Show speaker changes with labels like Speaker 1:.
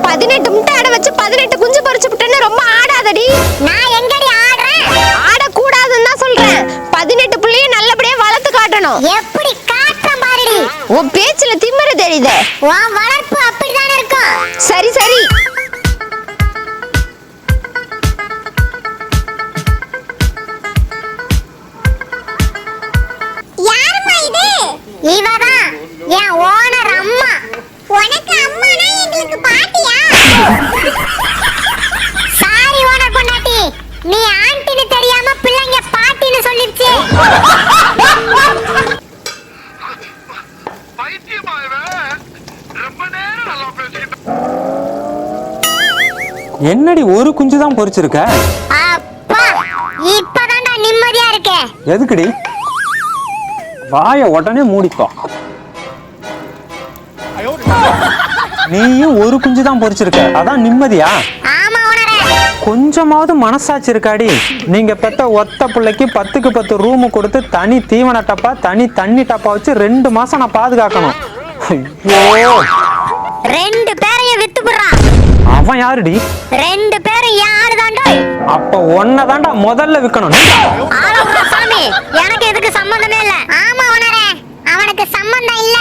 Speaker 1: 18 முட்டை அடை வச்சு 18 குஞ்சு பொரிச்சு விட்டேன்னு ரொம்ப ஆடாதடி.
Speaker 2: நான் எங்கடி ஆடுறேன்?
Speaker 1: ஆடக்கூடாதுன்னு தான் சொல்றேன். 18 புள்ளைய நல்லபடியா வளர்த்து காட்டணும்.
Speaker 2: எப்படி காட்டுறேன் பாருடி.
Speaker 1: உன் பேச்சுல திமிரு தெரியுதே.
Speaker 2: உன் வளர்ப்பு அப்படிதானே இருக்கும்.
Speaker 1: சரி சரி.
Speaker 2: யாரும்மா இது? இவதான் என் ஓனர் அம்மா. உனக்கு அம்மானா எங்களுக்கு பாட்டியா? சாரி ஓனர் பொண்டாட்டி, நீ ஆண்டின்னு தெரியாம பிள்ளைங்க பாட்டின்னு சொல்லிருச்சு.
Speaker 3: என்னடி ஒரு குஞ்சு தான் பொரிச்சிருக்க?
Speaker 2: அப்பா, இப்பதான்டா நிம்மதியா இருக்கே.
Speaker 3: எதுக்குடி? வாய உடனே மூடிக்கோ. நீயும் ஒரு குஞ்சு தான் பொரிச்சிருக்க, அதான் நிம்மதியா?
Speaker 2: ஆமா ஓனரே.
Speaker 3: கொஞ்சமாவது மனசாட்சி இருக்காடி? நீங்க பெத்த ஒத்த பிள்ளைக்கு 10க்கு 10 ரூம் கொடுத்து தனி தீவன டப்பா தனி தண்ணி டப்பா வச்சு 2 மாசம் நான் பாதுகாக்கணும். ஐயோ,
Speaker 2: 2 பேரையும் வித்து புடுறான்.
Speaker 3: அவன் யாருடி?
Speaker 2: 2 பேரும் யாருதாண்டா?
Speaker 3: அப்ப ஒன்னதாண்டா முதல்ல விக்கணும்.
Speaker 2: ஆளவுடா சாமி, எனக்கு எதுக்கு சம்பந்தமே இல்ல. ஆமா ஓனரே, அவனுக்கு சம்பந்தம் இல்ல.